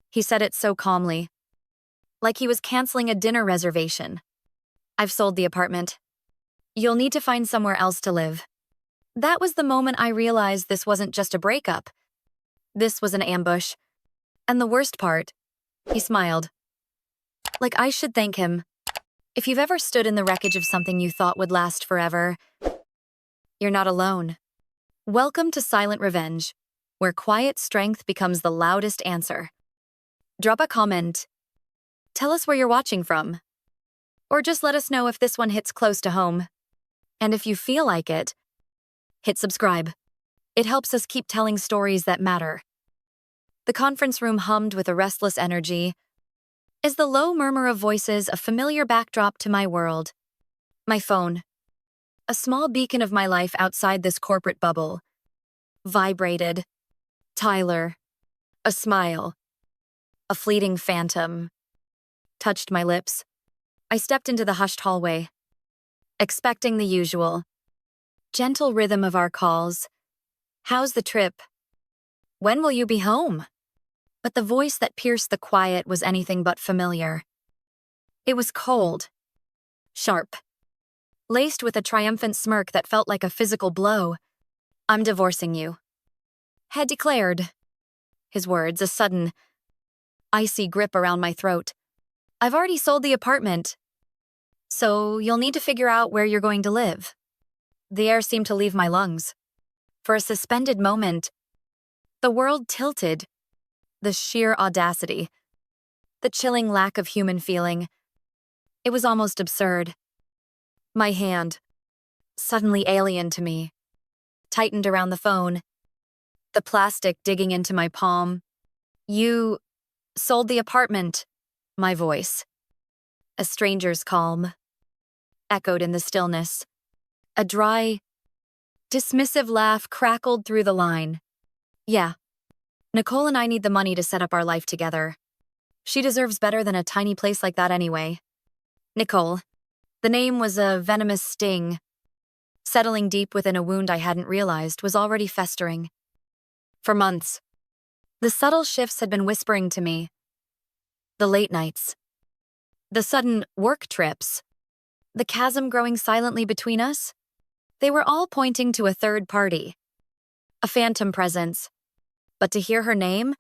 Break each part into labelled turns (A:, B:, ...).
A: He said it so calmly, like he was canceling a dinner reservation. I've sold the apartment. You'll need to find somewhere else to live. That was the moment I realized this wasn't just a breakup. This was an ambush. And the worst part, he smiled. Like I should thank him. If you've ever stood in the wreckage of something you thought would last forever, you're not alone. Welcome to Silent Revenge, where quiet strength becomes the loudest answer. Drop a comment. Tell us where you're watching from. Or just let us know if this one hits close to home. And if you feel like it, hit subscribe. It helps us keep telling stories that matter. The conference room hummed with a restless energy. Is the low murmur of voices a familiar backdrop to my world? My phone, a small beacon of my life outside this corporate bubble, vibrated. Tyler, a smile, a fleeting phantom, touched my lips. I stepped into the hushed hallway, expecting the usual. Gentle rhythm of our calls. How's the trip? When will you be home? But the voice that pierced the quiet was anything but familiar. It was cold, sharp, laced with a triumphant smirk that felt like a physical blow. I'm divorcing you, had declared. His words, a sudden, icy grip around my throat. I've already sold the apartment, so you'll need to figure out where you're going to live. The air seemed to leave my lungs. For a suspended moment, the world tilted. The sheer audacity, the chilling lack of human feeling. It was almost absurd. My hand, suddenly alien to me, tightened around the phone, the plastic digging into my palm. You sold the apartment, my voice. A stranger's calm, echoed in the stillness. A dry, dismissive laugh crackled through the line. Yeah. Nicole and I need the money to set up our life together. She deserves better than a tiny place like that anyway. Nicole. The name was a venomous sting. Settling deep within a wound I hadn't realized was already festering. For months, the subtle shifts had been whispering to me. The late nights. The sudden work trips. The chasm growing silently between us. They were all pointing to a third party. A phantom presence. But to hear her name,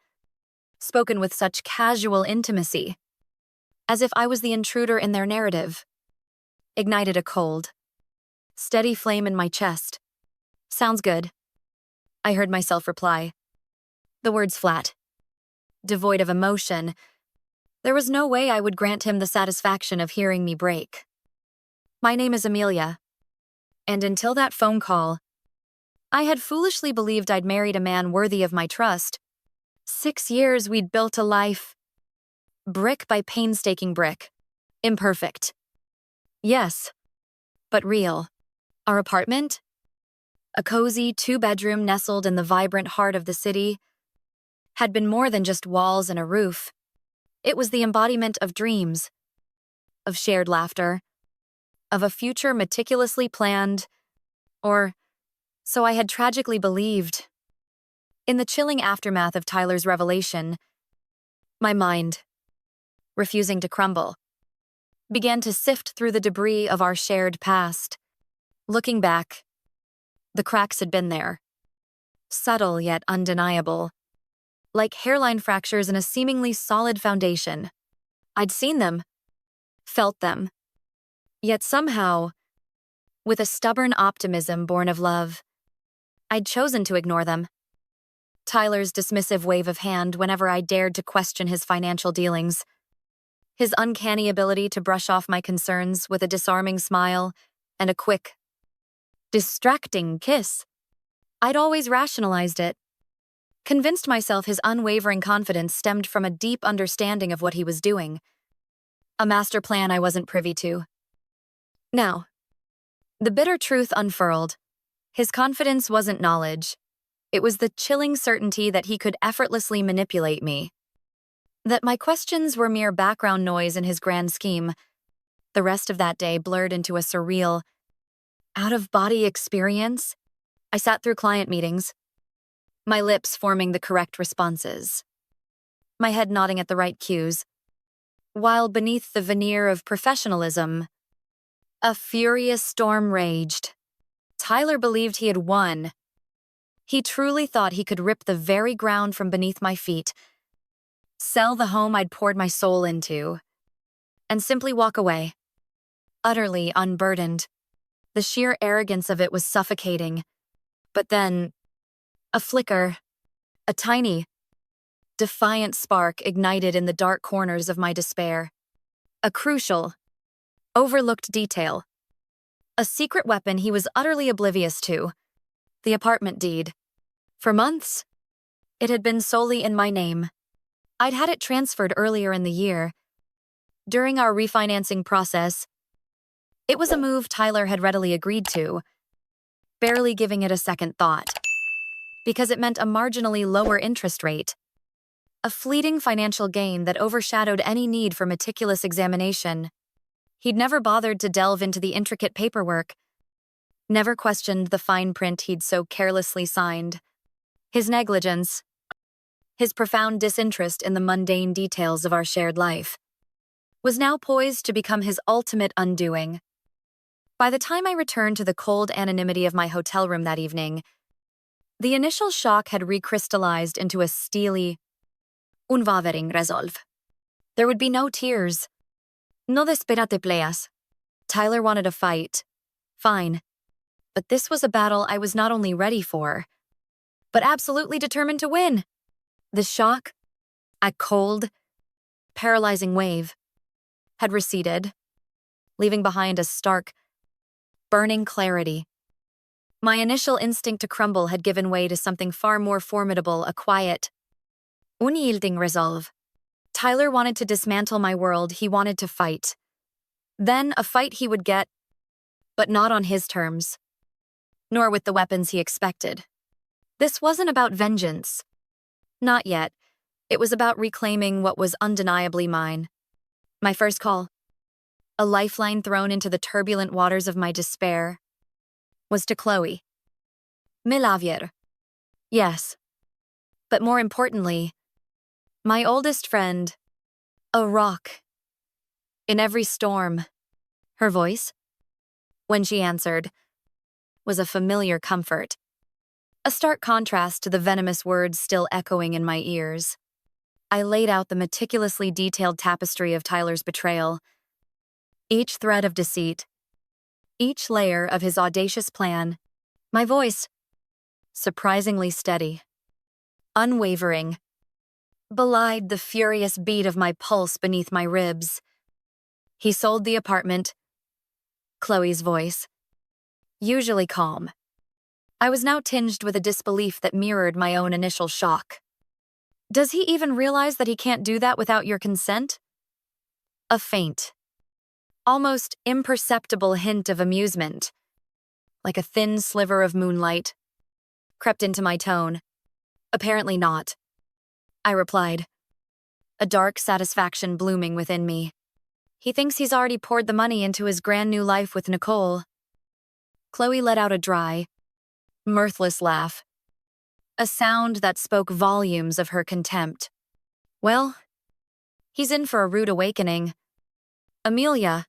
A: spoken with such casual intimacy, as if I was the intruder in their narrative, ignited a cold, steady flame in my chest. Sounds good, I heard myself reply. The words flat, devoid of emotion. There was no way I would grant him the satisfaction of hearing me break. My name is Amelia, and until that phone call, I had foolishly believed I'd married a man worthy of my trust. 6 years we'd built a life. Brick by painstaking brick. Imperfect. Yes, but real. Our apartment? A cozy 2-bedroom nestled in the vibrant heart of the city, had been more than just walls and a roof. It was the embodiment of dreams, of shared laughter, of a future meticulously planned, or so I had tragically believed. In the chilling aftermath of Tyler's revelation, my mind, refusing to crumble, began to sift through the debris of our shared past. Looking back, the cracks had been there, subtle yet undeniable, like hairline fractures in a seemingly solid foundation. I'd seen them, felt them, yet somehow, with a stubborn optimism born of love, I'd chosen to ignore them. Tyler's dismissive wave of hand whenever I dared to question his financial dealings. His uncanny ability to brush off my concerns with a disarming smile and a quick, distracting kiss. I'd always rationalized it, convinced myself his unwavering confidence stemmed from a deep understanding of what he was doing. A master plan I wasn't privy to. Now, the bitter truth unfurled. His confidence wasn't knowledge. It was the chilling certainty that he could effortlessly manipulate me. That my questions were mere background noise in his grand scheme. The rest of that day blurred into a surreal, out-of-body experience. I sat through client meetings, my lips forming the correct responses. my head nodding at the right cues, while beneath the veneer of professionalism, a furious storm raged. Tyler believed he had won. He truly thought he could rip the very ground from beneath my feet, sell the home I'd poured my soul into, and simply walk away, utterly unburdened. The sheer arrogance of it was suffocating. But then, a flicker, a tiny, defiant spark ignited in the dark corners of my despair. A crucial, overlooked detail. A secret weapon he was utterly oblivious to. The apartment deed. For months, it had been solely in my name. I'd had it transferred earlier in the year. During our refinancing process, it was a move Tyler had readily agreed to, barely giving it a second thought, because it meant a marginally lower interest rate. A fleeting financial gain that overshadowed any need for meticulous examination. He'd never bothered to delve into the intricate paperwork, never questioned the fine print he'd so carelessly signed. His negligence, his profound disinterest in the mundane details of our shared life, was now poised to become his ultimate undoing. By the time I returned to the cold anonymity of my hotel room that evening, the initial shock had recrystallized into a steely, unwavering resolve. There would be no tears. No desperate peleas. Tyler wanted a fight. Fine. But this was a battle I was not only ready for, but absolutely determined to win. The shock, a cold, paralyzing wave, had receded, leaving behind a stark, burning clarity. My initial instinct to crumble had given way to something far more formidable, a quiet, unyielding resolve. Tyler wanted to dismantle my world, he wanted to fight. Then a fight he would get, but not on his terms, nor with the weapons he expected. This wasn't about vengeance. Not yet. It was about reclaiming what was undeniably mine. My first call, a lifeline thrown into the turbulent waters of my despair, was to Chloe. Milavier. Yes. But more importantly, my oldest friend, a rock. In every storm, her voice, when she answered, was a familiar comfort. A stark contrast to the venomous words still echoing in my ears. I laid out the meticulously detailed tapestry of Tyler's betrayal. Each thread of deceit, each layer of his audacious plan, my voice, surprisingly steady, unwavering, belied the furious beat of my pulse beneath my ribs. He sold the apartment. Chloe's voice, usually calm. I was now tinged with a disbelief that mirrored my own initial shock. Does he even realize that he can't do that without your consent? A faint, almost imperceptible hint of amusement, like a thin sliver of moonlight, crept into my tone. Apparently not, I replied, a dark satisfaction blooming within me. He thinks he's already poured the money into his brand new life with Nicole. Chloe let out a dry, mirthless laugh, a sound that spoke volumes of her contempt. Well, he's in for a rude awakening. Amelia,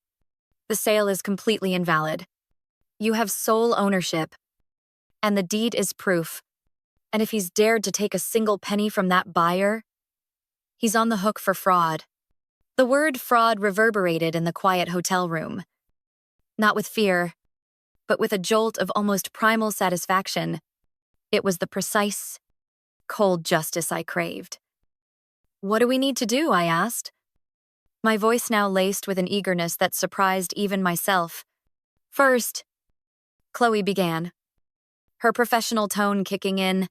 A: the sale is completely invalid. You have sole ownership, and the deed is proof. And if he's dared to take a single penny from that buyer, he's on the hook for fraud. The word fraud reverberated in the quiet hotel room. Not with fear, but with a jolt of almost primal satisfaction. It was the precise, cold justice I craved. What do we need to do? I asked, my voice now laced with an eagerness that surprised even myself. First, Chloe began, her professional tone kicking in.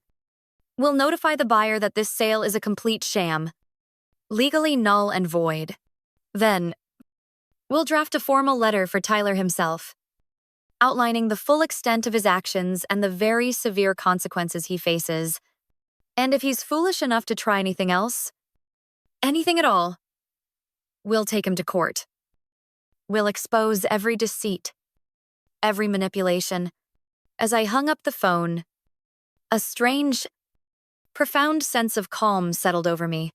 A: We'll notify the buyer that this sale is a complete sham, legally null and void. Then, we'll draft a formal letter for Tyler himself, outlining the full extent of his actions and the very severe consequences he faces. And if he's foolish enough to try anything else, anything at all, we'll take him to court. We'll expose every deceit, every manipulation. As I hung up the phone, a strange, profound sense of calm settled over me.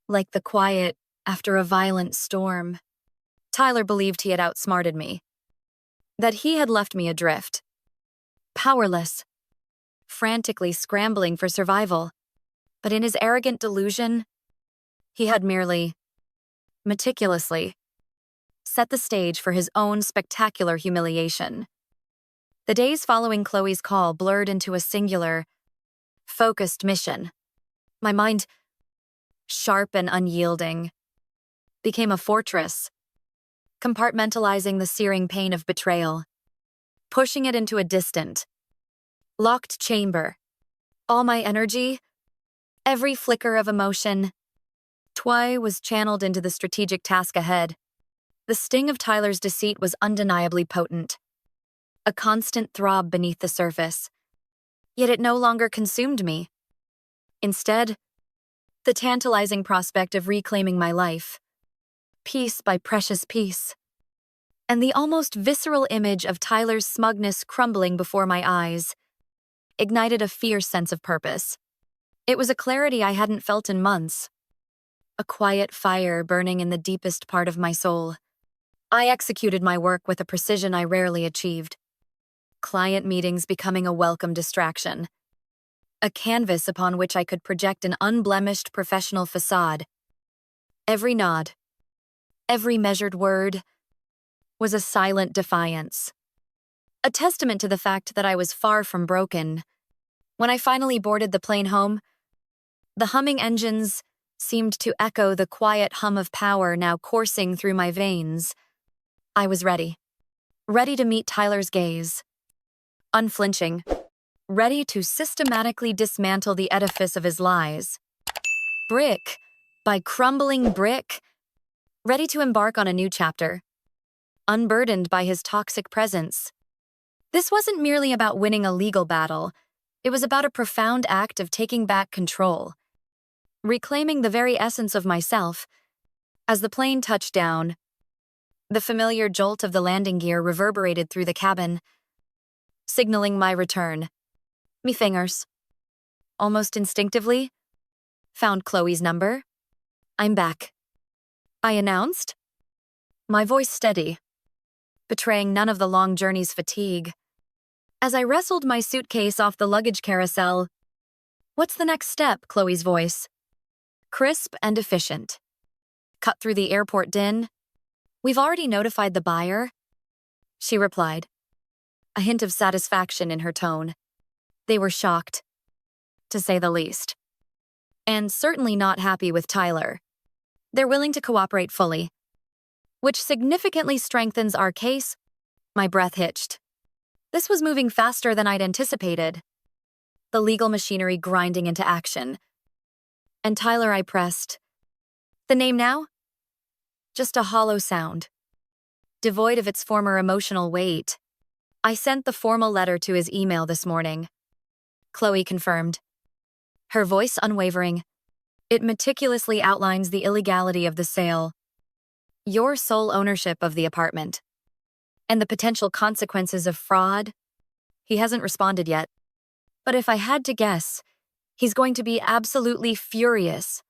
A: like the quiet after a violent storm. Tyler believed he had outsmarted me, that he had left me adrift, powerless, frantically scrambling for survival. But in his arrogant delusion, he had merely, meticulously, set the stage for his own spectacular humiliation. The days following Chloe's call blurred into a singular, focused mission. My mind, sharp and unyielding, became a fortress, compartmentalizing the searing pain of betrayal, pushing it into a distant, locked chamber. All my energy, every flicker of emotion, was channeled into the strategic task ahead. The sting of Tyler's deceit was undeniably potent, a constant throb beneath the surface. Yet it no longer consumed me. Instead, the tantalizing prospect of reclaiming my life, piece by precious piece, and the almost visceral image of Tyler's smugness crumbling before my eyes, ignited a fierce sense of purpose. It was a clarity I hadn't felt in months, a quiet fire burning in the deepest part of my soul. I executed my work with a precision I rarely achieved, client meetings becoming a welcome distraction, a canvas upon which I could project an unblemished professional facade. Every nod, every measured word, was a silent defiance, a testament to the fact that I was far from broken. When I finally boarded the plane home, the humming engines seemed to echo the quiet hum of power now coursing through my veins. I was ready to meet Tyler's gaze, unflinching, ready to systematically dismantle the edifice of his lies. Brick by crumbling brick, ready to embark on a new chapter, unburdened by his toxic presence. This wasn't merely about winning a legal battle, it was about a profound act of taking back control, reclaiming the very essence of myself. As the plane touched down, the familiar jolt of the landing gear reverberated through the cabin, signaling my return. Me fingers, almost instinctively, found Chloe's number. "I'm back," I announced, my voice steady, betraying none of the long journey's fatigue. As I wrestled my suitcase off the luggage carousel, "What's the next step?" Chloe's voice, crisp and efficient, cut through the airport din. "We've already notified the buyer," she replied, a hint of satisfaction in her tone. They were shocked, to say the least, and certainly not happy with Tyler. They're willing to cooperate fully, which significantly strengthens our case. My breath hitched. This was moving faster than I'd anticipated, the legal machinery grinding into action. "And Tyler," I pressed. "The name now?" Just a hollow sound, devoid of its former emotional weight. "I sent the formal letter to his email this morning," Chloe confirmed, her voice unwavering. "It meticulously outlines the illegality of the sale, your sole ownership of the apartment, and the potential consequences of fraud." He hasn't responded yet, but if I had to guess, he's going to be absolutely furious.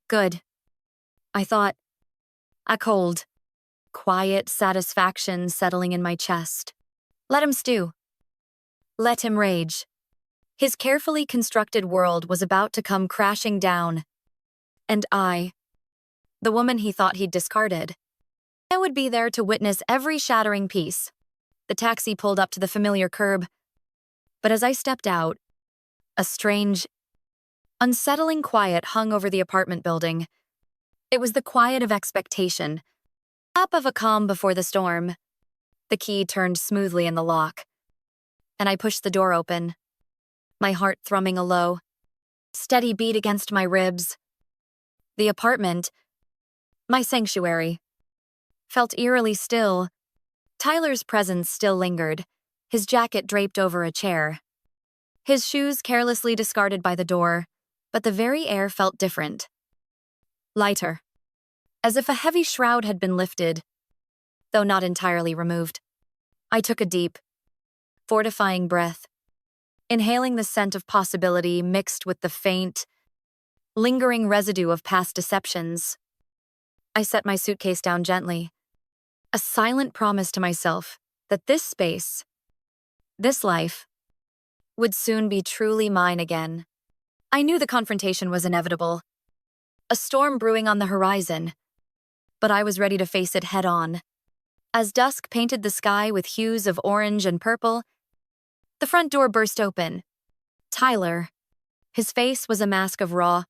A: Good, I thought, a cold, quiet satisfaction settling in my chest. Let him stew. Let him rage. His carefully constructed world was about to come crashing down. And I, the woman he thought he'd discarded, I would be there to witness every shattering piece. The taxi pulled up to the familiar curb, but as I stepped out, a strange, unsettling quiet hung over the apartment building. It was the quiet of expectation, up of a calm before the storm. The key turned smoothly in the lock, and I pushed the door open, my heart thrumming a low, steady beat against my ribs. The apartment, my sanctuary, felt eerily still. Tyler's presence still lingered, his jacket draped over a chair, his shoes carelessly discarded by the door, but the very air felt different. Lighter, as if a heavy shroud had been lifted, though not entirely removed. I took a deep, fortifying breath, inhaling the scent of possibility mixed with the faint, lingering residue of past deceptions. I set my suitcase down gently, a silent promise to myself that this space, this life, would soon be truly mine again. I knew the confrontation was inevitable, a storm brewing on the horizon, but I was ready to face it head-on. As dusk painted the sky with hues of orange and purple, the front door burst open. Tyler. His face was a mask of raw,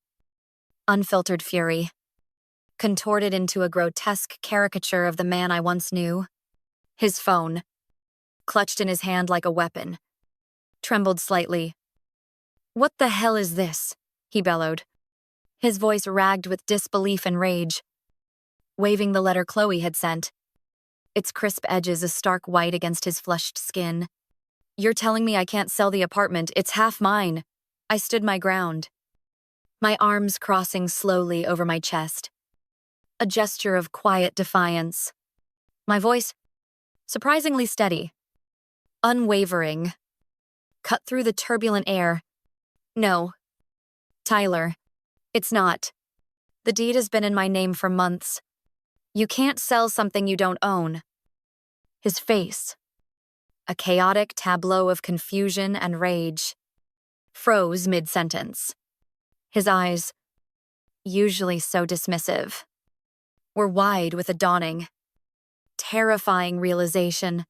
A: unfiltered fury, contorted into a grotesque caricature of the man I once knew. His phone, clutched in his hand like a weapon, trembled slightly. "What the hell is this?" he bellowed, his voice ragged with disbelief and rage, waving the letter Chloe had sent, its crisp edges a stark white against his flushed skin. "You're telling me I can't sell the apartment? It's half mine." I stood my ground, my arms crossing slowly over my chest, a gesture of quiet defiance. My voice, surprisingly steady, unwavering, cut through the turbulent air. "No, Tyler, it's not. The deed has been in my name for months. You can't sell something you don't own." His face, a chaotic tableau of confusion and rage, froze mid-sentence. His eyes, usually so dismissive, were wide with a dawning, terrifying realization.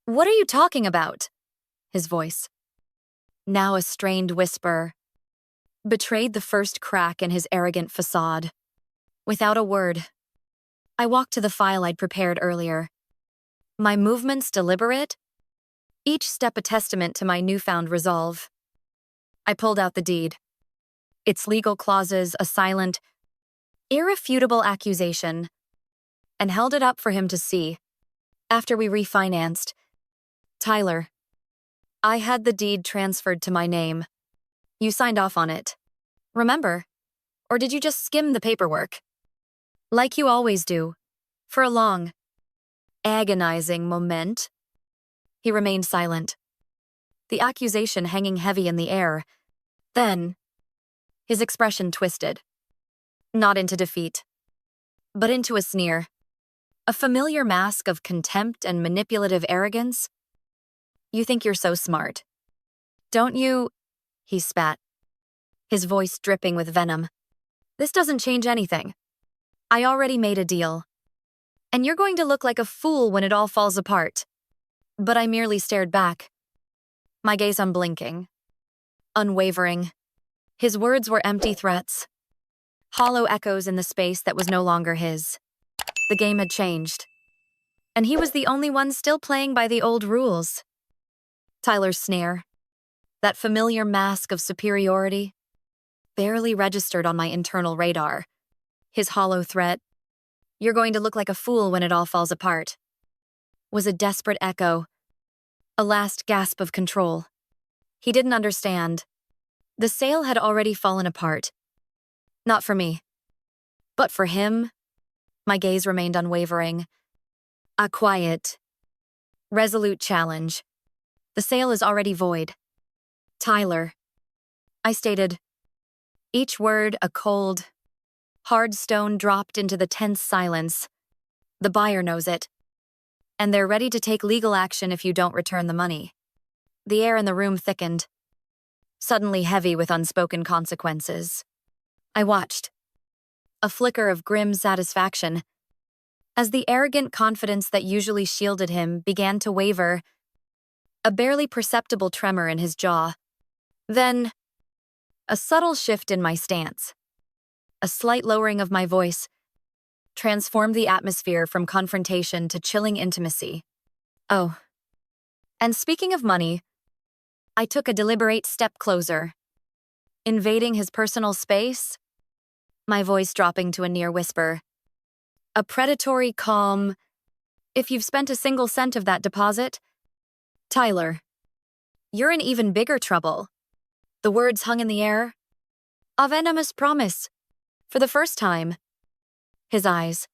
A: "What are you talking about?" His voice, now a strained whisper, betrayed the first crack in his arrogant facade. Without a word, I walked to the file I'd prepared earlier, my movements deliberate, each step a testament to my newfound resolve. I pulled out the deed, its legal clauses a silent, irrefutable accusation, and held it up for him to see. After we refinanced, "Tyler, I had the deed transferred to my name. You signed off on it. Remember? Or did you just skim the paperwork?" "Like you always do." For a long, agonizing moment, he remained silent, the accusation hanging heavy in the air. Then, his expression twisted, not into defeat, but into a sneer, a familiar mask of contempt and manipulative arrogance. "You think you're so smart, don't you?" he spat, his voice dripping with venom. "This doesn't change anything. I already made a deal, and you're going to look like a fool when it all falls apart." But I merely stared back, my gaze unblinking, unwavering. His words were empty threats, hollow echoes in the space that was no longer his. The game had changed, and he was the only one still playing by the old rules. Tyler's sneer, that familiar mask of superiority, barely registered on my internal radar. His hollow threat, "You're going to look like a fool when it all falls apart," was a desperate echo, a last gasp of control. He didn't understand. The sale had already fallen apart. Not for me, but for him. My gaze remained unwavering. A quiet, resolute challenge. "The sale is already void. Tyler," I stated, each word a cold, hard stone dropped into the tense silence. "The buyer knows it, and they're ready to take legal action if you don't return the money." The air in the room thickened, suddenly heavy with unspoken consequences. I watched, a flicker of grim satisfaction, as the arrogant confidence that usually shielded him began to waver, a barely perceptible tremor in his jaw. Then, a subtle shift in my stance, a slight lowering of my voice, transformed the atmosphere from confrontation to chilling intimacy. "Oh, and speaking of money," I took a deliberate step closer, invading his personal space, my voice dropping to a near whisper. A predatory calm, "If you've spent a single cent of that deposit, Tyler, you're in even bigger trouble." The words hung in the air, a venomous promise. For the first time, his eyes,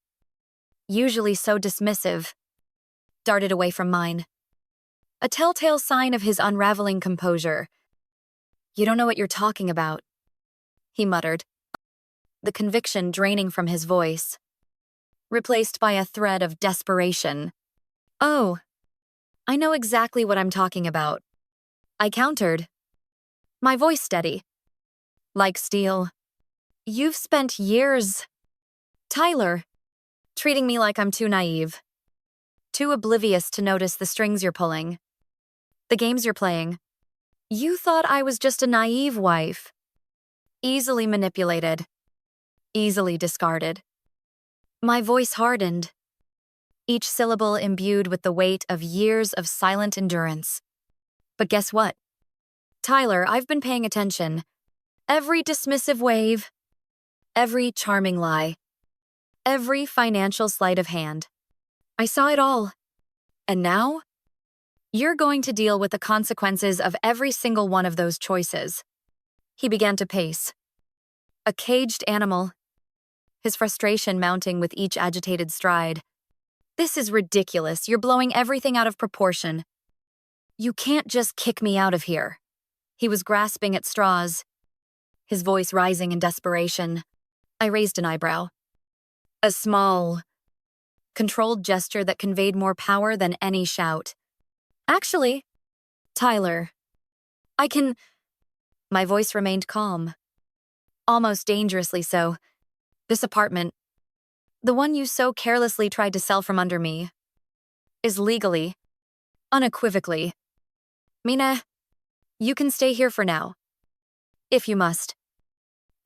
A: usually so dismissive, darted away from mine, a telltale sign of his unraveling composure. "You don't know what you're talking about," he muttered, the conviction draining from his voice, replaced by a thread of desperation. "Oh, I know exactly what I'm talking about," I countered, my voice steady, like steel. "You've spent years, Tyler, treating me like I'm too naive, too oblivious to notice the strings you're pulling, the games you're playing. You thought I was just a naive wife, easily manipulated, easily discarded." My voice hardened, each syllable imbued with the weight of years of silent endurance. "But guess what? Tyler, I've been paying attention. Every dismissive wave, every charming lie, every financial sleight of hand. I saw it all. And now, you're going to deal with the consequences of every single one of those choices." He began to pace, a caged animal, his frustration mounting with each agitated stride. "This is ridiculous. You're blowing everything out of proportion. You can't just kick me out of here." He was grasping at straws, his voice rising in desperation. I raised an eyebrow. A small, controlled gesture that conveyed more power than any shout. "Actually, Tyler, I can—" My voice remained calm, almost dangerously so. "This apartment, the one you so carelessly tried to sell from under me, is legally, unequivocally. Mina, you can stay here for now, if you must,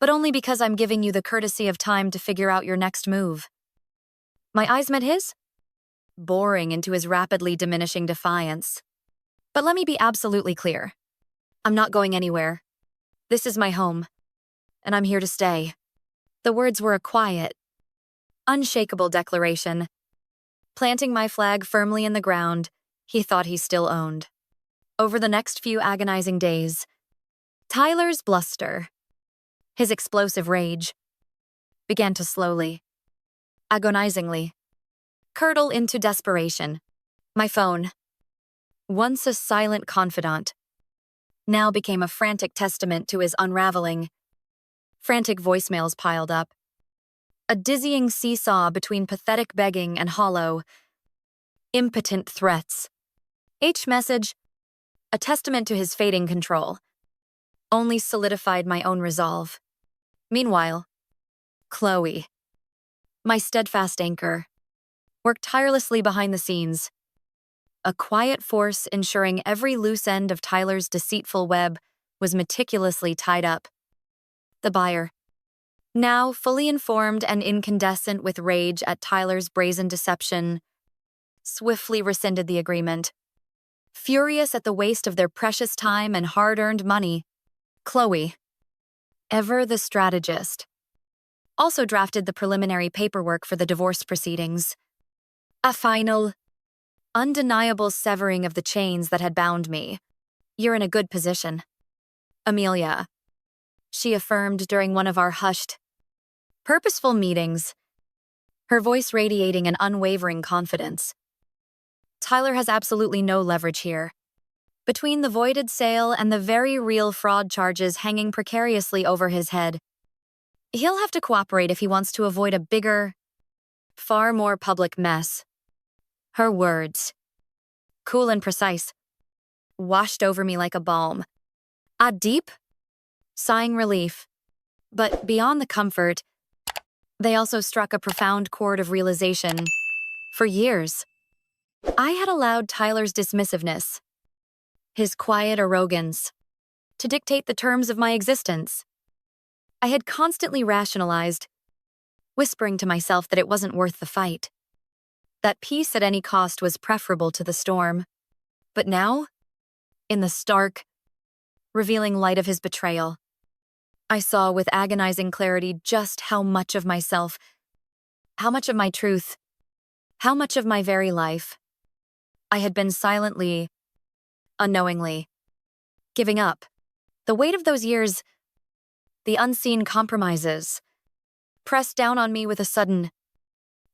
A: but only because I'm giving you the courtesy of time to figure out your next move." My eyes met his, boring into his rapidly diminishing defiance. "But let me be absolutely clear. I'm not going anywhere. This is my home, and I'm here to stay." The words were a quiet, unshakable declaration, planting my flag firmly in the ground he thought he still owned. Over the next few agonizing days, Tyler's bluster, his explosive rage, began to slowly, agonizingly, curdle into desperation. My phone, once a silent confidant, now became a frantic testament to his unraveling. Frantic voicemails piled up, a dizzying seesaw between pathetic begging and hollow, impotent threats. Each message, a testament to his fading control, only solidified my own resolve. Meanwhile, Chloe, my steadfast anchor, worked tirelessly behind the scenes, a quiet force ensuring every loose end of Tyler's deceitful web was meticulously tied up. The buyer, now fully informed and incandescent with rage at Tyler's brazen deception, swiftly rescinded the agreement. Furious at the waste of their precious time and hard-earned money, Chloe, ever the strategist, also drafted the preliminary paperwork for the divorce proceedings. A final, undeniable severing of the chains that had bound me. "You're in a good position, Amelia," she affirmed during one of our hushed, purposeful meetings, her voice radiating an unwavering confidence. "Tyler has absolutely no leverage here. Between the voided sale and the very real fraud charges hanging precariously over his head, he'll have to cooperate if he wants to avoid a bigger, far more public mess." Her words, cool and precise, washed over me like a balm. A deep, sighing relief. But beyond the comfort, they also struck a profound chord of realization. For years, I had allowed Tyler's dismissiveness, his quiet arrogance, to dictate the terms of my existence. I had constantly rationalized, whispering to myself that it wasn't worth the fight, that peace at any cost was preferable to the storm. But now, in the stark, revealing light of his betrayal, I saw with agonizing clarity just how much of myself, how much of my truth, how much of my very life I had been silently, unknowingly, giving up. The weight of those years, the unseen compromises, pressed down on me with a sudden,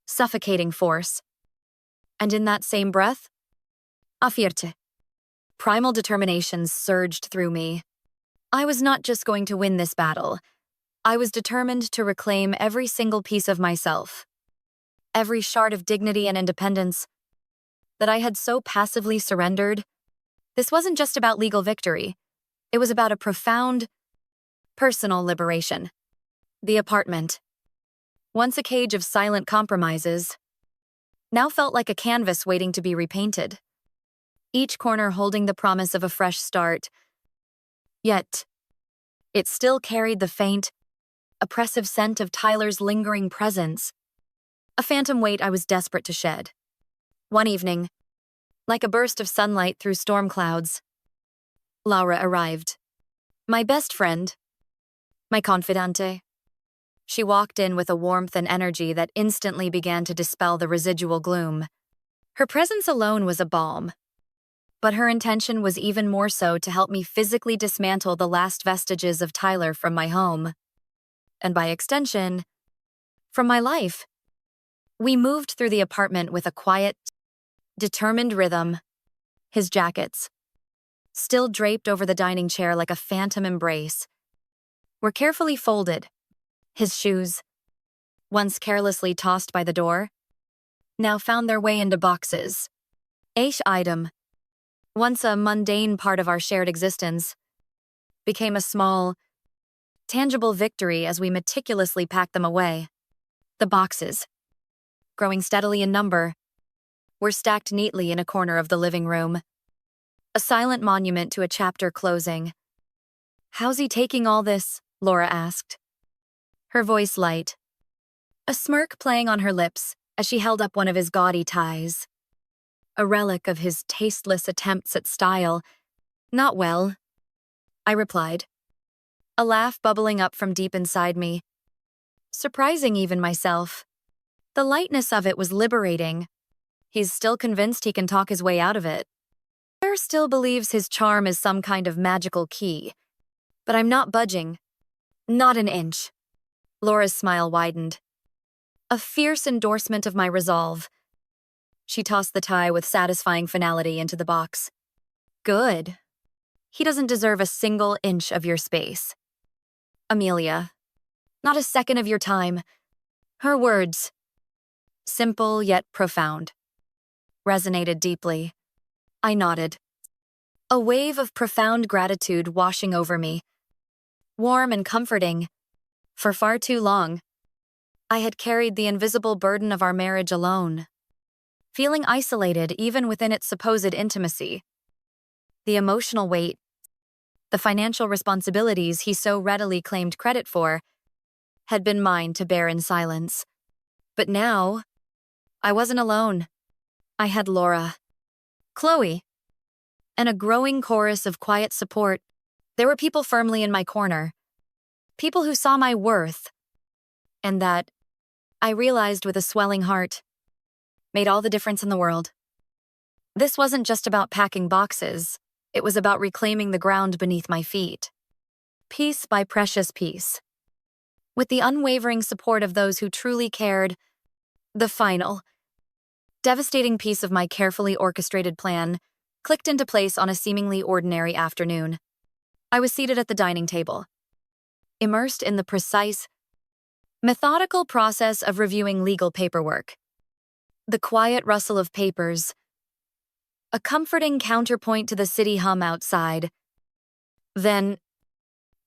A: suffocating force. And in that same breath, a fierte, primal determination surged through me. I was not just going to win this battle. I was determined to reclaim every single piece of myself, every shard of dignity and independence that I had so passively surrendered. This wasn't just about legal victory. It was about a profound, personal liberation. The apartment, once a cage of silent compromises, now felt like a canvas waiting to be repainted, each corner holding the promise of a fresh start. Yet, it still carried the faint, oppressive scent of Tyler's lingering presence, a phantom weight I was desperate to shed. One evening, like a burst of sunlight through storm clouds, Laura arrived. My best friend, my confidante. She walked in with a warmth and energy that instantly began to dispel the residual gloom. Her presence alone was a balm, but her intention was even more so to help me physically dismantle the last vestiges of Tyler from my home, and by extension, from my life. We moved through the apartment with a quiet, determined rhythm. His jackets, still draped over the dining chair like a phantom embrace, were carefully folded. His shoes, once carelessly tossed by the door, now found their way into boxes. Each item, once a mundane part of our shared existence, became a small, tangible victory as we meticulously packed them away. The boxes, growing steadily in number, were stacked neatly in a corner of the living room, a silent monument to a chapter closing. "How's he taking all this?" Laura asked, her voice light, a smirk playing on her lips as she held up one of his gaudy ties, a relic of his tasteless attempts at style. "Not well," I replied, a laugh bubbling up from deep inside me, surprising even myself. The lightness of it was liberating. He's still convinced he can talk his way out of it. Claire still believes his charm is some kind of magical key, but I'm not budging. Not an inch. Laura's smile widened, a fierce endorsement of my resolve. She tossed the tie with satisfying finality into the box. "Good. He doesn't deserve a single inch of your space. Amelia, not a second of your time." Her words, simple yet profound, resonated deeply. I nodded, a wave of profound gratitude washing over me, warm and comforting. For far too long, I had carried the invisible burden of our marriage alone, feeling isolated even within its supposed intimacy. The emotional weight, the financial responsibilities he so readily claimed credit for, had been mine to bear in silence. But now, I wasn't alone. I had Laura, Chloe, and a growing chorus of quiet support. There were people firmly in my corner, people who saw my worth, and that, I realized with a swelling heart, made all the difference in the world. This wasn't just about packing boxes, it was about reclaiming the ground beneath my feet, piece by precious piece. With the unwavering support of those who truly cared, the final, devastating piece of my carefully orchestrated plan clicked into place on a seemingly ordinary afternoon. I was seated at the dining table, immersed in the precise, methodical process of reviewing legal paperwork. The quiet rustle of papers, a comforting counterpoint to the city hum outside. Then,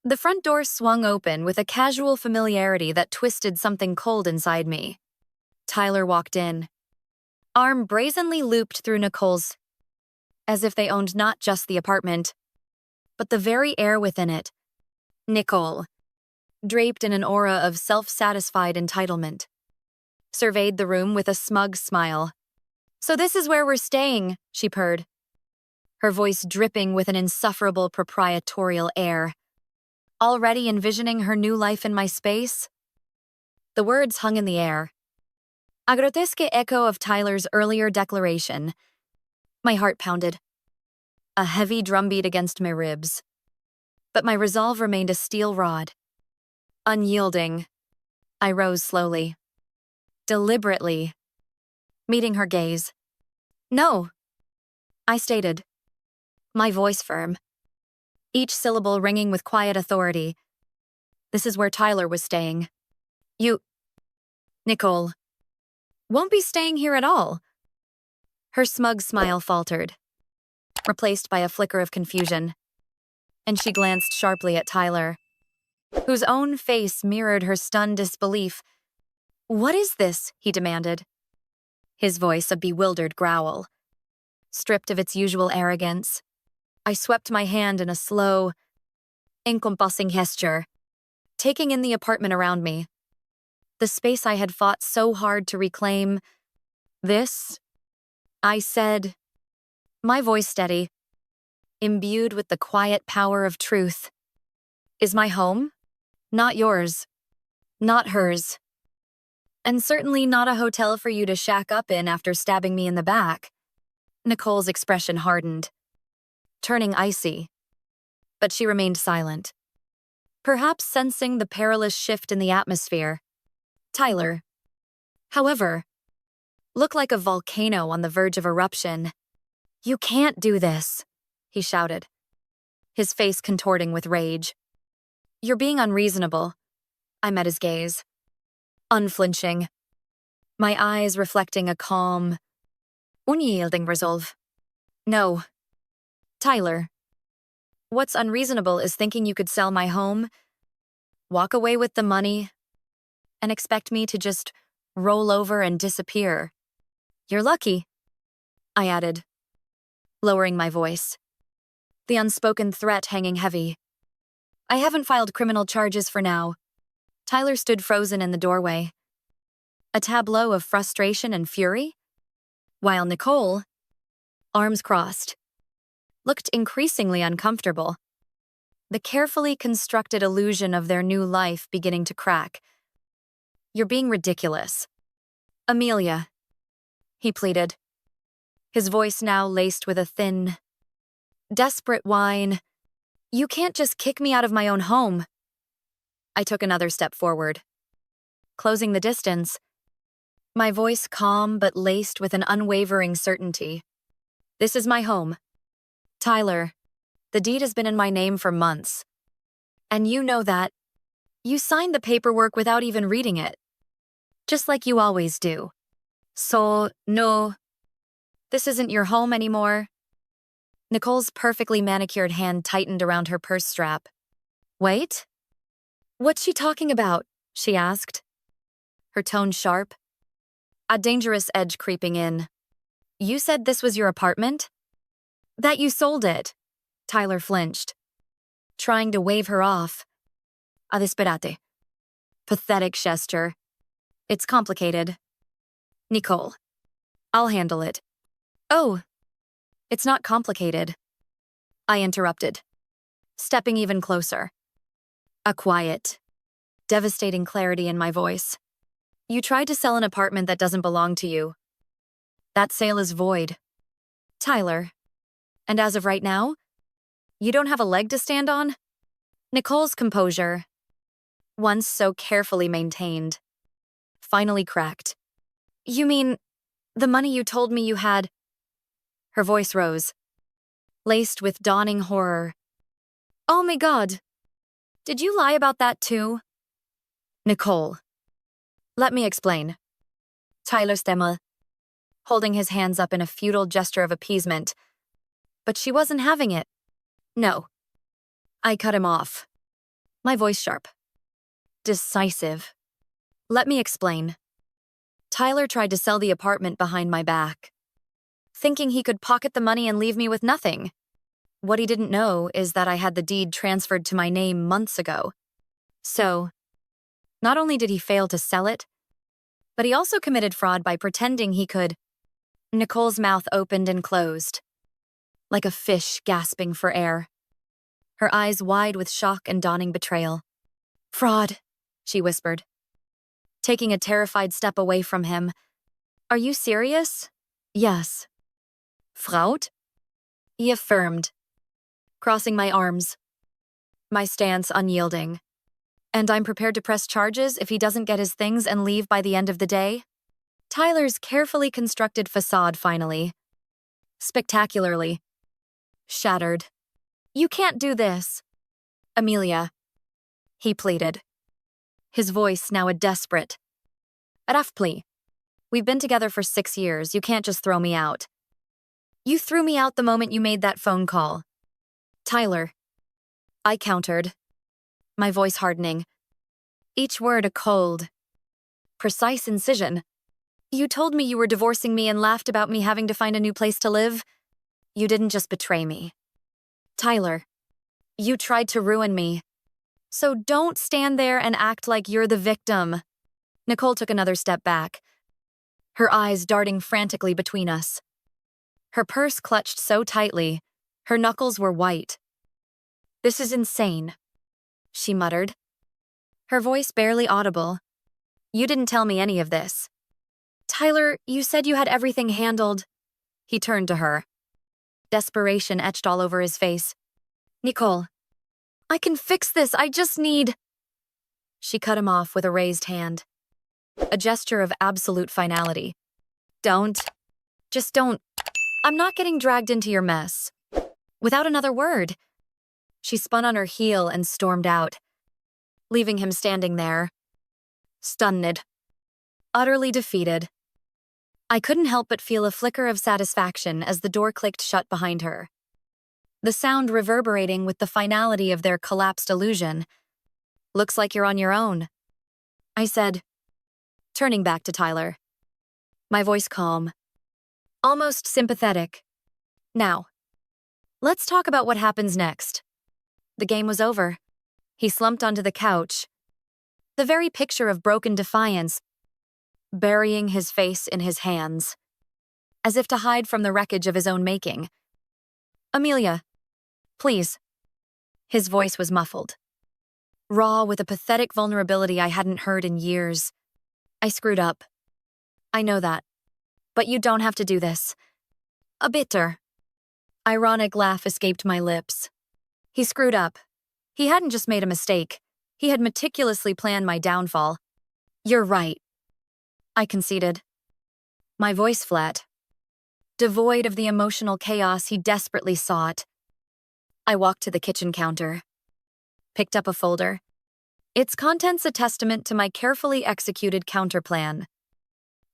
A: the front door swung open with a casual familiarity that twisted something cold inside me. Tyler walked in, arm brazenly looped through Nicole's, as if they owned not just the apartment, but the very air within it. Nicole, draped in an aura of self-satisfied entitlement, surveyed the room with a smug smile. "So this is where we're staying," she purred, her voice dripping with an insufferable proprietorial air. Already envisioning her new life in my space? The words hung in the air, a grotesque echo of Tyler's earlier declaration. My heart pounded, a heavy drumbeat against my ribs. But my resolve remained a steel rod. Unyielding, I rose slowly, deliberately, meeting her gaze. "No," I stated, my voice firm, each syllable ringing with quiet authority. This is where Tyler was staying. You, Nicole, won't be staying here at all. Her smug smile faltered, replaced by a flicker of confusion, and she glanced sharply at Tyler, whose own face mirrored her stunned disbelief. What is this? He demanded, his voice a bewildered growl. Stripped of its usual arrogance, I swept my hand in a slow, encompassing gesture, taking in the apartment around me. The space I had fought so hard to reclaim. This, I said, my voice steady, imbued with the quiet power of truth, is my home, not yours, not hers, and certainly not a hotel for you to shack up in after stabbing me in the back. Nicole's expression hardened, turning icy, but she remained silent, perhaps sensing the perilous shift in the atmosphere. Tyler, however, looked like a volcano on the verge of eruption. You can't do this, he shouted, his face contorting with rage. You're being unreasonable. I met his gaze, unflinching, my eyes reflecting a calm, unyielding resolve. No, Tyler, what's unreasonable is thinking you could sell my home, walk away with the money, and expect me to just roll over and disappear. You're lucky, I added, lowering my voice, the unspoken threat hanging heavy. I haven't filed criminal charges for now. Tyler stood frozen in the doorway, a tableau of frustration and fury, while Nicole, arms crossed, looked increasingly uncomfortable, the carefully constructed illusion of their new life beginning to crack. You're being ridiculous. Amelia, he pleaded, his voice now laced with a thin, desperate whine. You can't just kick me out of my own home. I took another step forward, closing the distance, my voice calm but laced with an unwavering certainty. This is my home. Tyler, the deed has been in my name for months. And you know that. You signed the paperwork without even reading it. Just like you always do. So, no. This isn't your home anymore. Nicole's perfectly manicured hand tightened around her purse strap. Wait? What's she talking about? She asked, her tone sharp, a dangerous edge creeping in. You said this was your apartment? That you sold it. Tyler flinched, trying to wave her off. A disperate. Pathetic gesture. It's complicated. Nicole, I'll handle it. Oh, it's not complicated. I interrupted, stepping even closer. A quiet, devastating clarity in my voice. You tried to sell an apartment that doesn't belong to you. That sale is void. Tyler, and as of right now, you don't have a leg to stand on? Nicole's composure, once so carefully maintained, finally cracked. You mean, the money you told me you had? Her voice rose, laced with dawning horror. Oh my God, did you lie about that too? Nicole, let me explain. Tyler stammered, holding his hands up in a futile gesture of appeasement. But she wasn't having it. No. I cut him off, my voice sharp, decisive. Let me explain. Tyler tried to sell the apartment behind my back, thinking he could pocket the money and leave me with nothing. What he didn't know is that I had the deed transferred to my name months ago. So, not only did he fail to sell it, but he also committed fraud by pretending he could. Nicole's mouth opened and closed, like a fish gasping for air, her eyes wide with shock and dawning betrayal. Fraud, she whispered, taking a terrified step away from him. Are you serious? Yes. Fraud? He affirmed, crossing my arms, my stance unyielding. And I'm prepared to press charges if he doesn't get his things and leave by the end of the day? Tyler's carefully constructed facade finally, spectacularly, shattered. You can't do this. Amelia, he pleaded, his voice now a desperate. Rafpli, we've been together for 6 years, you can't just throw me out. You threw me out the moment you made that phone call. Tyler. I countered, my voice hardening. Each word a cold, precise incision. You told me you were divorcing me and laughed about me having to find a new place to live. You didn't just betray me. Tyler, you tried to ruin me. So don't stand there and act like you're the victim. Nicole took another step back, her eyes darting frantically between us. Her purse clutched so tightly, her knuckles were white. This is insane, she muttered, her voice barely audible. You didn't tell me any of this. Tyler, you said you had everything handled. He turned to her. Desperation etched all over his face. Nicole, I can fix this, I just need… She cut him off with a raised hand, a gesture of absolute finality. Don't. Just don't. I'm not getting dragged into your mess. Without another word. She spun on her heel and stormed out, leaving him standing there, stunned, utterly defeated. I couldn't help but feel a flicker of satisfaction as the door clicked shut behind her, the sound reverberating with the finality of their collapsed illusion. Looks like you're on your own, I said, turning back to Tyler, my voice calm, almost sympathetic. Now, let's talk about what happens next. The game was over. He slumped onto the couch, the very picture of broken defiance, burying his face in his hands, as if to hide from the wreckage of his own making. Amelia, please. His voice was muffled, raw with a pathetic vulnerability I hadn't heard in years. I screwed up. I know that. But you don't have to do this. A bitter, ironic laugh escaped my lips. He screwed up. He hadn't just made a mistake. He had meticulously planned my downfall. You're right, I conceded, my voice flat, devoid of the emotional chaos he desperately sought. I walked to the kitchen counter, picked up a folder, its contents a testament to my carefully executed counterplan,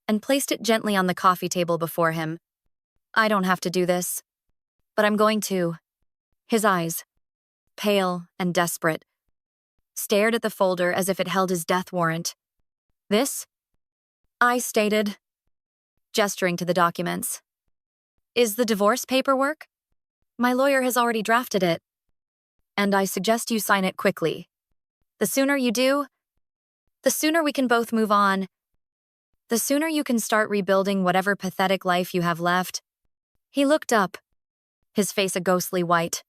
A: and placed it gently on the coffee table before him. I don't have to do this, but I'm going to. His eyes, pale and desperate, stared at the folder as if it held his death warrant. This, I stated, gesturing to the documents, is the divorce paperwork? My lawyer has already drafted it, and I suggest you sign it quickly. The sooner you do, the sooner we can both move on. The sooner you can start rebuilding whatever pathetic life you have left. He looked up, his face a ghostly white,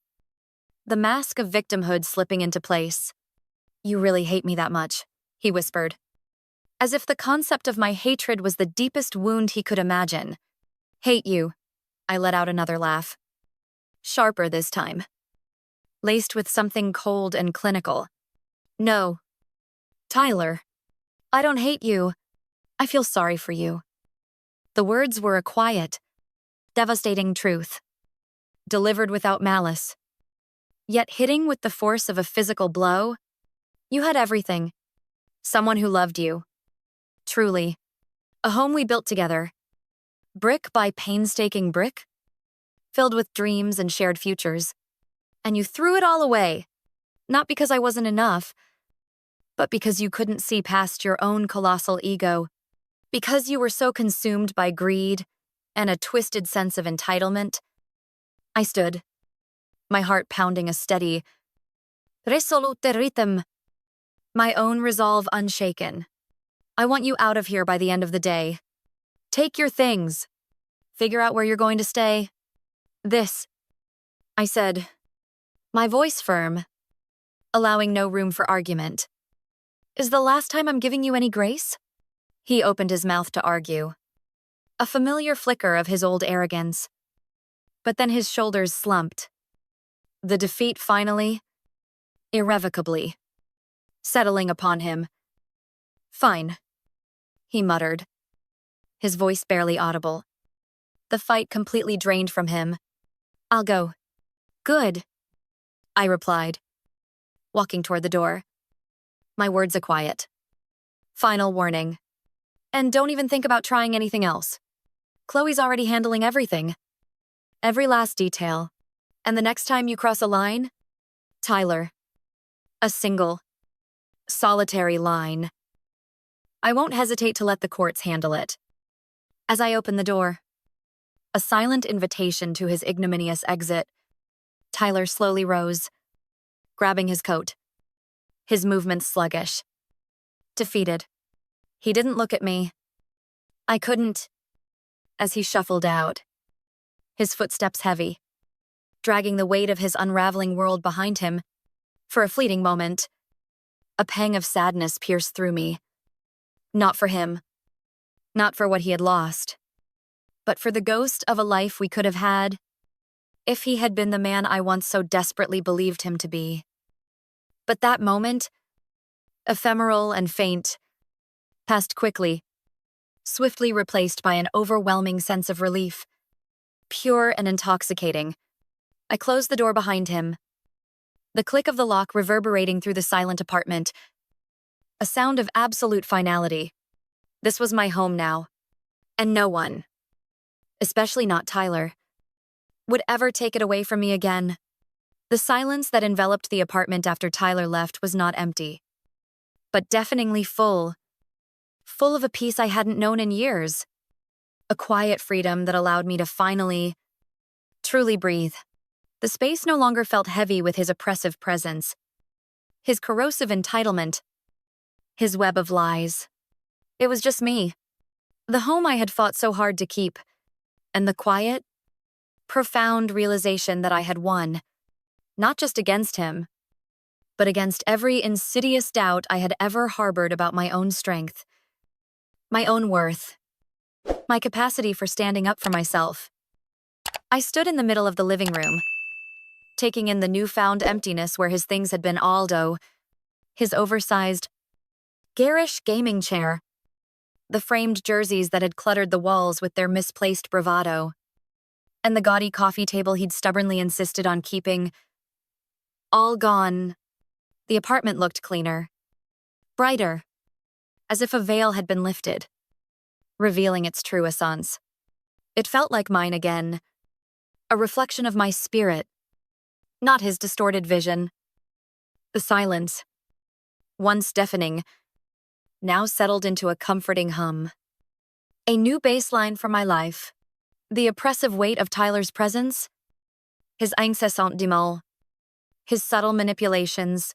A: the mask of victimhood slipping into place. You really hate me that much, he whispered, as if the concept of my hatred was the deepest wound he could imagine. Hate you. I let out another laugh, sharper this time, laced with something cold and clinical. No. Tyler, I don't hate you. I feel sorry for you. The words were a quiet, devastating truth, delivered without malice, yet hitting with the force of a physical blow. You had everything. Someone who loved you. Truly. A home we built together. Brick by painstaking brick. Filled with dreams and shared futures. And you threw it all away. Not because I wasn't enough, but because you couldn't see past your own colossal ego. Because you were so consumed by greed and a twisted sense of entitlement. I stood, my heart pounding a steady, resolute rhythm, my own resolve unshaken. I want you out of here by the end of the day. Take your things. Figure out where you're going to stay. This, I said, my voice firm, allowing no room for argument. Is the last time I'm giving you any grace? He opened his mouth to argue, a familiar flicker of his old arrogance. But then his shoulders slumped. The defeat finally, irrevocably, settling upon him. Fine, he muttered, his voice barely audible. The fight completely drained from him. I'll go. Good, I replied, walking toward the door. My words a quiet. Final warning. And don't even think about trying anything else. Chloe's already handling everything. Every last detail. And the next time you cross a line, Tyler. A single, solitary line. I won't hesitate to let the courts handle it. As I open the door, a silent invitation to his ignominious exit, Tyler slowly rose, grabbing his coat. His movements sluggish. Defeated. He didn't look at me. I couldn't. As he shuffled out, his footsteps heavy, dragging the weight of his unraveling world behind him. For a fleeting moment, a pang of sadness pierced through me. Not for him, not for what he had lost, but for the ghost of a life we could have had if he had been the man I once so desperately believed him to be. But that moment, ephemeral and faint, passed quickly, swiftly replaced by an overwhelming sense of relief, pure and intoxicating. I closed the door behind him, the click of the lock reverberating through the silent apartment, a sound of absolute finality. This was my home now, and no one, especially not Tyler, would ever take it away from me again. The silence that enveloped the apartment after Tyler left was not empty, but deafeningly full of a peace I hadn't known in years, a quiet freedom that allowed me to finally, truly breathe. The space no longer felt heavy with his oppressive presence, his corrosive entitlement, his web of lies. It was just me, the home I had fought so hard to keep, and the quiet, profound realization that I had won, not just against him, but against every insidious doubt I had ever harbored about my own strength, my own worth, my capacity for standing up for myself. I stood in the middle of the living room, taking in the newfound emptiness where his things had been. Aldo, his oversized, garish gaming chair, the framed jerseys that had cluttered the walls with their misplaced bravado, and the gaudy coffee table he'd stubbornly insisted on keeping. All gone. The apartment looked cleaner, brighter, as if a veil had been lifted, revealing its true essence. It felt like mine again, a reflection of my spirit, not his distorted vision. The silence, once deafening, now settled into a comforting hum. A new baseline for my life. The oppressive weight of Tyler's presence, his incessant demol, his subtle manipulations,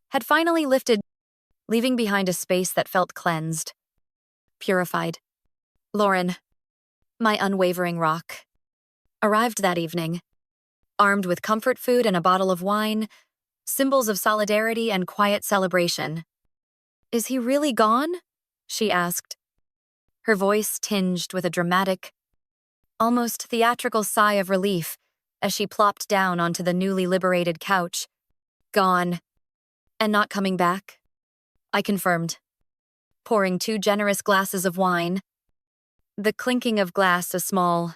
A: had finally lifted, leaving behind a space that felt cleansed, purified. Lauren, my unwavering rock, arrived that evening, armed with comfort food and a bottle of wine, symbols of solidarity and quiet celebration. "Is he really gone?" she asked, her voice tinged with a dramatic, almost theatrical sigh of relief as she plopped down onto the newly liberated couch. "Gone. And not coming back?" I confirmed, pouring 2 generous glasses of wine. The clinking of glass a small,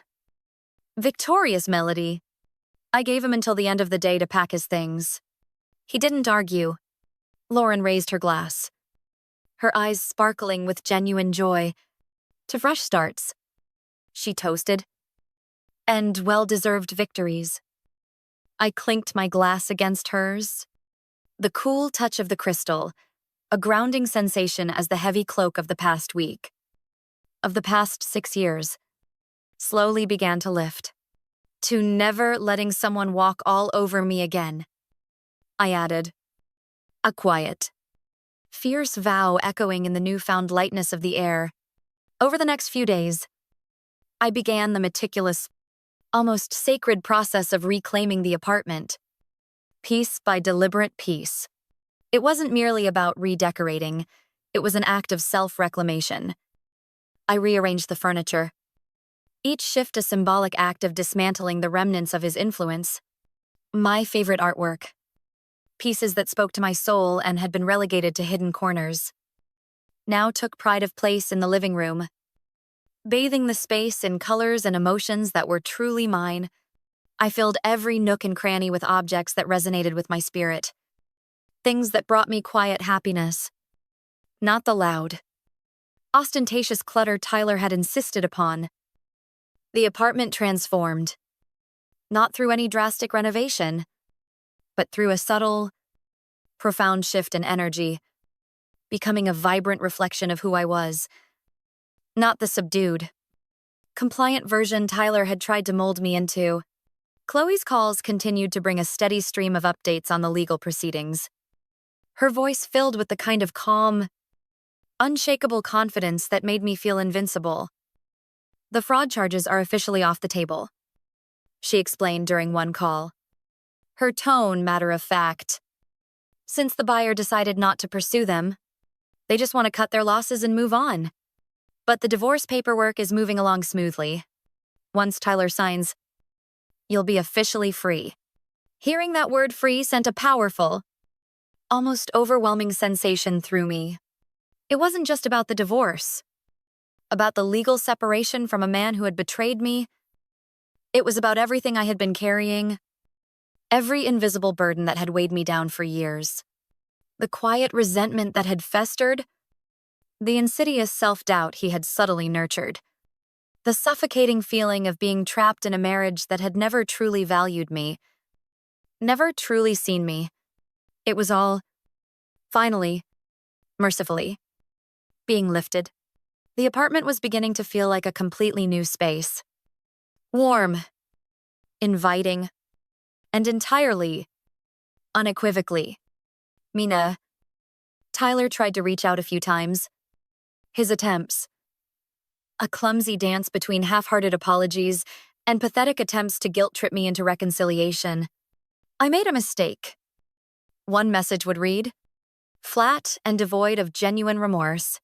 A: victorious melody. I gave him until the end of the day to pack his things. He didn't argue. Lauren raised her glass, her eyes sparkling with genuine joy. "To fresh starts," she toasted, "and well-deserved victories." I clinked my glass against hers. The cool touch of the crystal, a grounding sensation as the heavy cloak of the past week, of the past 6 years, slowly began to lift. "To never letting someone walk all over me again," I added. A quiet, fierce vow echoing in the newfound lightness of the air. Over the next few days, I began the meticulous, almost sacred process of reclaiming the apartment, piece by deliberate piece. It wasn't merely about redecorating, it was an act of self-reclamation. I rearranged the furniture, each shift a symbolic act of dismantling the remnants of his influence. My favorite artwork, pieces that spoke to my soul and had been relegated to hidden corners, now took pride of place in the living room, bathing the space in colors and emotions that were truly mine. I filled every nook and cranny with objects that resonated with my spirit. things that brought me quiet happiness, not the loud, ostentatious clutter Tyler had insisted upon. The apartment transformed, not through any drastic renovation, but through a subtle, profound shift in energy, becoming a vibrant reflection of who I was, not the subdued, compliant version Tyler had tried to mold me into. Chloe's calls continued to bring a steady stream of updates on the legal proceedings, her voice filled with the kind of calm, unshakable confidence that made me feel invincible. "The fraud charges are officially off the table," she explained during one call, her tone matter of fact. "Since the buyer decided not to pursue them, they just want to cut their losses and move on. But the divorce paperwork is moving along smoothly. Once Tyler signs, you'll be officially free." Hearing that word free sent a powerful, almost overwhelming sensation through me. It wasn't just about the divorce, about the legal separation from a man who had betrayed me. It was about everything I had been carrying, every invisible burden that had weighed me down for years. The quiet resentment that had festered, the insidious self-doubt he had subtly nurtured, the suffocating feeling of being trapped in a marriage that had never truly valued me, never truly seen me. It was all, finally, mercifully, being lifted. The apartment was beginning to feel like a completely new space. Warm, inviting, and entirely, unequivocally, Mina. Tyler tried to reach out a few times. His attempts, a clumsy dance between half-hearted apologies and pathetic attempts to guilt-trip me into reconciliation. I made a mistake. One message would read, flat and devoid of genuine remorse,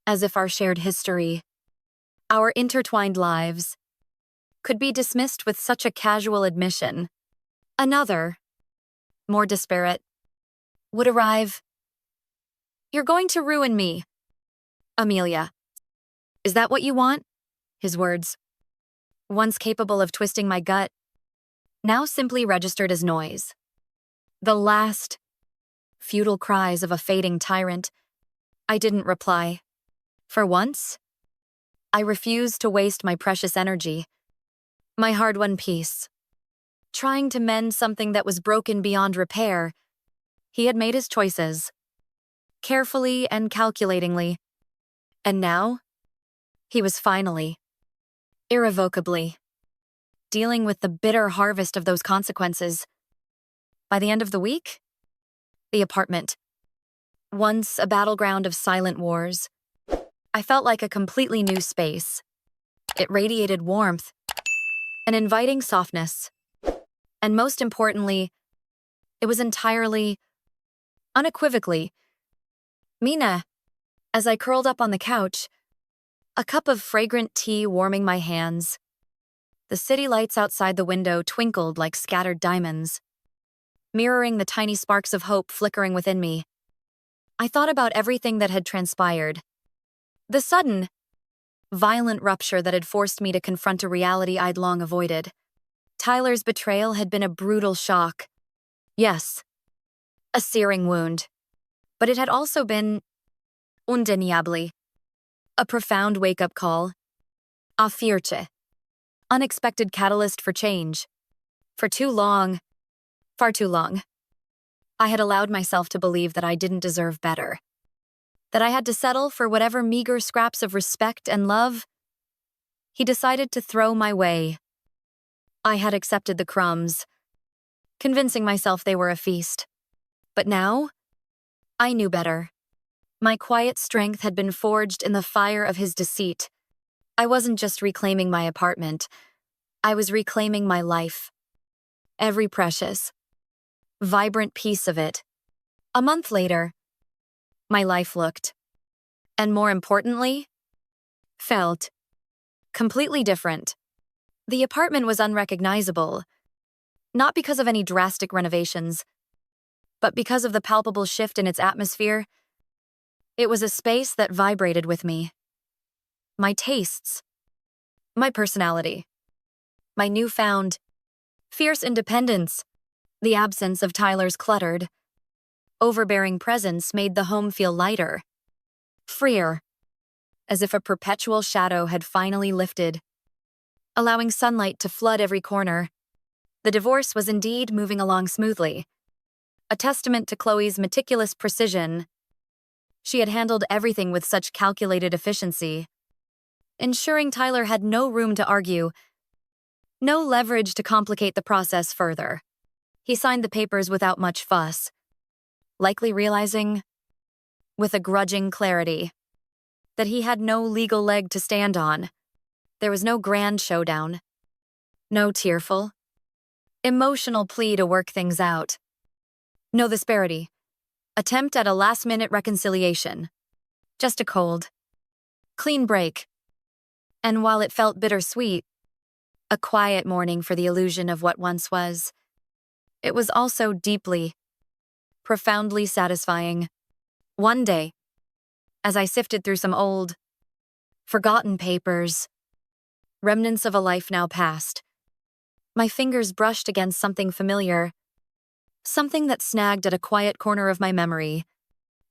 A: as if our shared history, our intertwined lives, could be dismissed with such a casual admission. Another, more disparate, would arrive. "You're going to ruin me, Amelia. Is that what you want?" His words, once capable of twisting my gut, now simply registered as noise. The last, futile cries of a fading tyrant. I didn't reply. For once, I refused to waste my precious energy, my hard-won peace, trying to mend something that was broken beyond repair. He had made his choices, carefully and calculatingly, and now, he was finally, irrevocably, dealing with the bitter harvest of those consequences. By the end of the week, the apartment, once a battleground of silent wars, I felt like a completely new space. It radiated warmth, an inviting softness, and most importantly, it was entirely, unequivocally, Mina. As I curled up on the couch, a cup of fragrant tea warming my hands, the city lights outside the window twinkled like scattered diamonds, mirroring the tiny sparks of hope flickering within me. I thought about everything that had transpired. The sudden, violent rupture that had forced me to confront a reality I'd long avoided. Tyler's betrayal had been a brutal shock. Yes, a searing wound. But it had also been, undeniably, a profound wake-up call. A fierce, unexpected catalyst for change. For too long, far too long, I had allowed myself to believe that I didn't deserve better, that I had to settle for whatever meager scraps of respect and love he decided to throw my way. I had accepted the crumbs, convincing myself they were a feast. But now, I knew better. My quiet strength had been forged in the fire of his deceit. I wasn't just reclaiming my apartment, I was reclaiming my life. Every precious, vibrant piece of it. A month later, my life looked, and more importantly, felt, completely different. The apartment was unrecognizable, not because of any drastic renovations, but because of the palpable shift in its atmosphere. It was a space that vibrated with me. My tastes, my personality, my newfound, fierce independence, the absence of Tyler's cluttered, overbearing presence made the home feel lighter, freer, as if a perpetual shadow had finally lifted, allowing sunlight to flood every corner. The divorce was indeed moving along smoothly, a testament to Chloe's meticulous precision. She had handled everything with such calculated efficiency, ensuring Tyler had no room to argue, no leverage to complicate the process further. He signed the papers without much fuss, likely realizing, with a grudging clarity, that he had no legal leg to stand on. There was no grand showdown, no tearful, emotional plea to work things out, no disparity, attempt at a last-minute reconciliation, just a cold, clean break. And while it felt bittersweet, a quiet mourning for the illusion of what once was, it was also deeply, profoundly satisfying. One day, as I sifted through some old, forgotten papers, remnants of a life now past, my fingers brushed against something familiar, something that snagged at a quiet corner of my memory.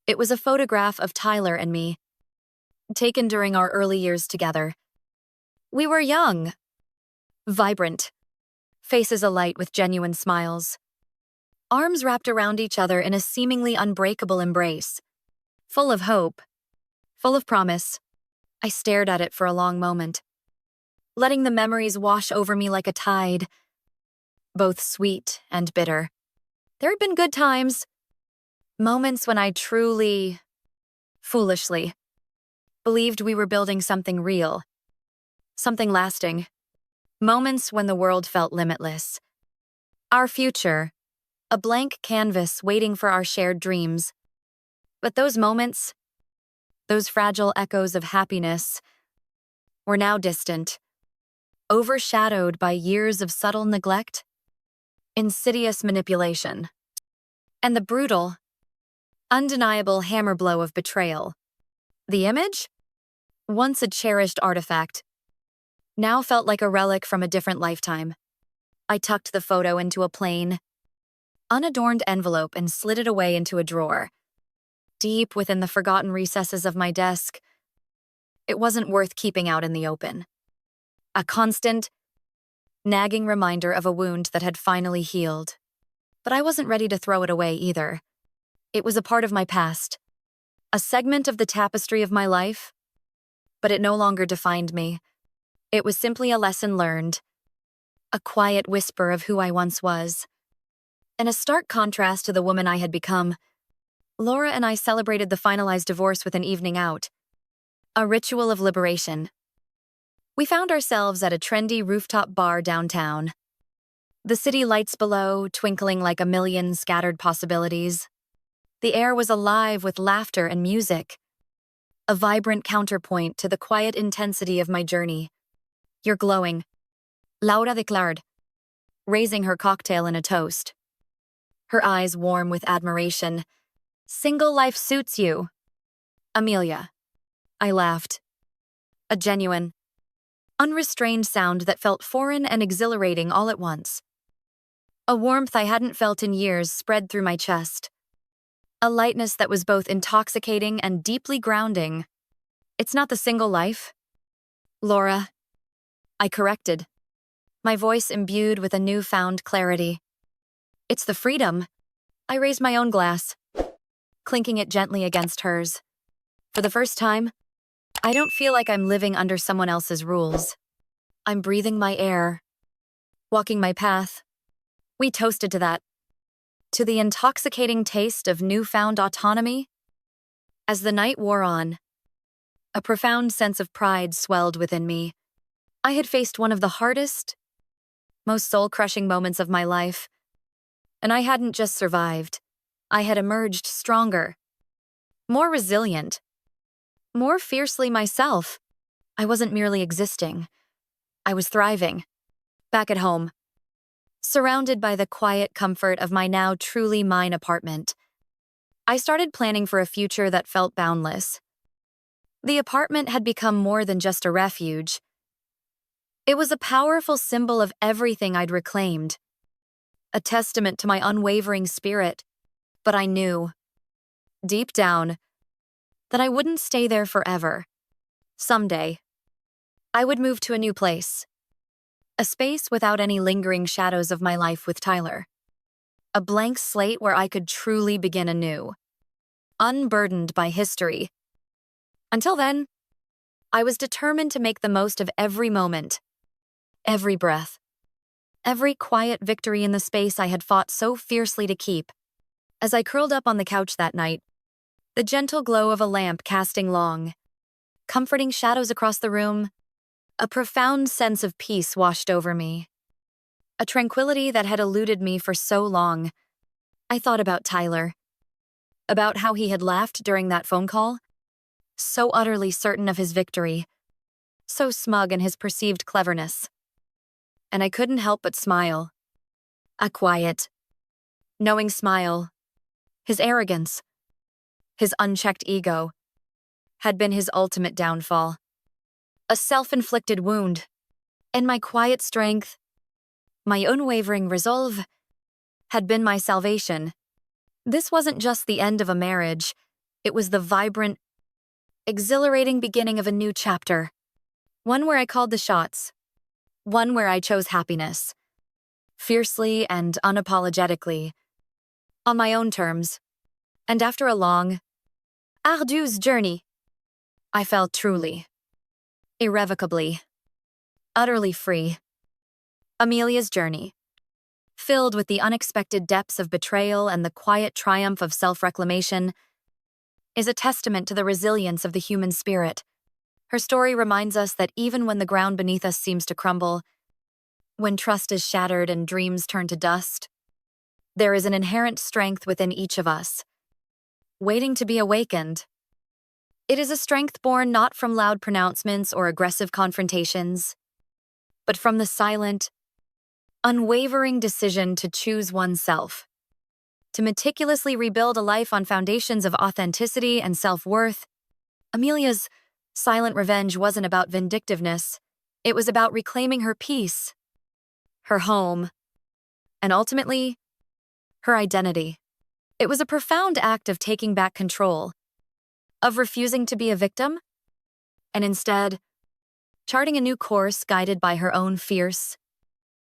A: It was a photograph of Tyler and me, taken during our early years together. We were young, vibrant, faces alight with genuine smiles, arms wrapped around each other in a seemingly unbreakable embrace, full of hope, full of promise. I stared at it for a long moment, letting the memories wash over me like a tide, both sweet and bitter. There had been good times, moments when I truly, foolishly, believed we were building something real, something lasting. Moments when the world felt limitless. Our future, a blank canvas waiting for our shared dreams. But those moments, those fragile echoes of happiness, were now distant, overshadowed by years of subtle neglect, insidious manipulation, and the brutal, undeniable hammer blow of betrayal. The image, once a cherished artifact, now felt like a relic from a different lifetime. I tucked the photo into a plain, unadorned envelope and slid it away into a drawer, deep within the forgotten recesses of my desk. It wasn't worth keeping out in the open. A constant, nagging reminder of a wound that had finally healed. But I wasn't ready to throw it away either. It was a part of my past, a segment of the tapestry of my life, but it no longer defined me. It was simply a lesson learned, a quiet whisper of who I once was. In a stark contrast to the woman I had become, Laura and I celebrated the finalized divorce with an evening out, a ritual of liberation. We found ourselves at a trendy rooftop bar downtown, the city lights below twinkling like a million scattered possibilities. The air was alive with laughter and music, a vibrant counterpoint to the quiet intensity of my journey. "You're glowing," Laura declared, raising her cocktail in a toast, her eyes warm with admiration. "Single life suits you, Amelia." I laughed. A genuine, unrestrained sound that felt foreign and exhilarating all at once. A warmth I hadn't felt in years spread through my chest. A lightness that was both intoxicating and deeply grounding. "It's not the single life, Laura," I corrected, my voice imbued with a newfound clarity. "It's the freedom." I raised my own glass, clinking it gently against hers. For the first time, I don't feel like I'm living under someone else's rules. I'm breathing my air, walking my path. We toasted to that, to the intoxicating taste of newfound autonomy. As the night wore on, a profound sense of pride swelled within me. I had faced one of the hardest, most soul-crushing moments of my life, and I hadn't just survived. I had emerged stronger, more resilient, more fiercely myself. I wasn't merely existing. I was thriving. Back at home, surrounded by the quiet comfort of my now truly mine apartment, I started planning for a future that felt boundless. The apartment had become more than just a refuge. It was a powerful symbol of everything I'd reclaimed, a testament to my unwavering spirit. But I knew, deep down, that I wouldn't stay there forever. Someday, I would move to a new place, a space without any lingering shadows of my life with Tyler. A blank slate where I could truly begin anew, unburdened by history. Until then, I was determined to make the most of every moment, every breath, every quiet victory in the space I had fought so fiercely to keep. As I curled up on the couch that night, the gentle glow of a lamp casting long, comforting shadows across the room, a profound sense of peace washed over me. A tranquility that had eluded me for so long. I thought about Tyler, about how he had laughed during that phone call, so utterly certain of his victory, so smug in his perceived cleverness. And I couldn't help but smile. A quiet, knowing smile. His arrogance, his unchecked ego, had been his ultimate downfall. A self-inflicted wound, and my quiet strength, my unwavering resolve, had been my salvation. This wasn't just the end of a marriage, it was the vibrant, exhilarating beginning of a new chapter. One where I called the shots, one where I chose happiness, fiercely and unapologetically, on my own terms. And after a long, arduous journey, I felt truly, irrevocably, utterly free. Amelia's journey, filled with the unexpected depths of betrayal and the quiet triumph of self-reclamation, is a testament to the resilience of the human spirit. Her story reminds us that even when the ground beneath us seems to crumble, when trust is shattered and dreams turn to dust, there is an inherent strength within each of us, waiting to be awakened. It is a strength born not from loud pronouncements or aggressive confrontations, but from the silent, unwavering decision to choose oneself, to meticulously rebuild a life on foundations of authenticity and self-worth. Amelia's silent revenge wasn't about vindictiveness. It was about reclaiming her peace, her home, and ultimately, her identity. It was a profound act of taking back control, of refusing to be a victim, and instead, charting a new course guided by her own fierce,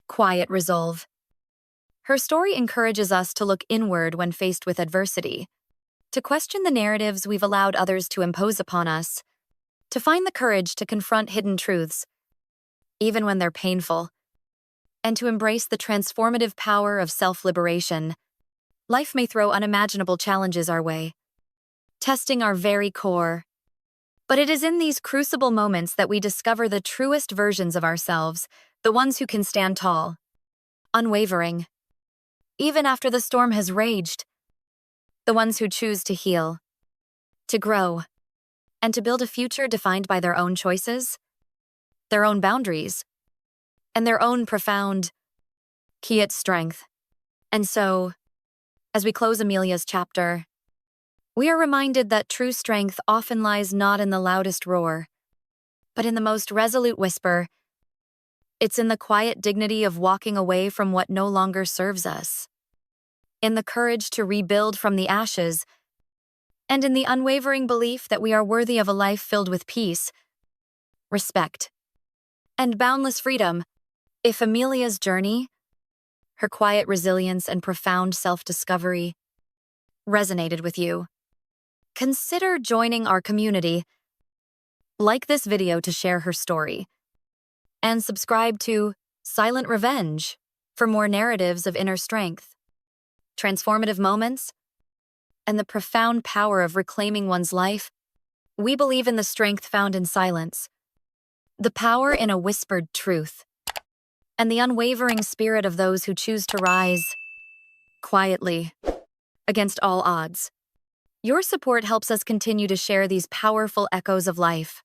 A: quiet resolve. Her story encourages us to look inward when faced with adversity, to question the narratives we've allowed others to impose upon us, to find the courage to confront hidden truths, even when they're painful, and to embrace the transformative power of self-liberation. Life may throw unimaginable challenges our way, testing our very core. But it is in these crucible moments that we discover the truest versions of ourselves, the ones who can stand tall, unwavering, even after the storm has raged, the ones who choose to heal, to grow, and to build a future defined by their own choices, their own boundaries, and their own profound, quiet strength. And so, as we close Amelia's chapter, we are reminded that true strength often lies not in the loudest roar, but in the most resolute whisper. It's in the quiet dignity of walking away from what no longer serves us, in the courage to rebuild from the ashes, and in the unwavering belief that we are worthy of a life filled with peace, respect, and boundless freedom. If Amelia's journey, her quiet resilience and profound self-discovery, resonated with you, consider joining our community. Like this video to share her story, and subscribe to Silent Revenge for more narratives of inner strength, transformative moments, and the profound power of reclaiming one's life. We believe in the strength found in silence, the power in a whispered truth, and the unwavering spirit of those who choose to rise quietly against all odds. Your support helps us continue to share these powerful echoes of life.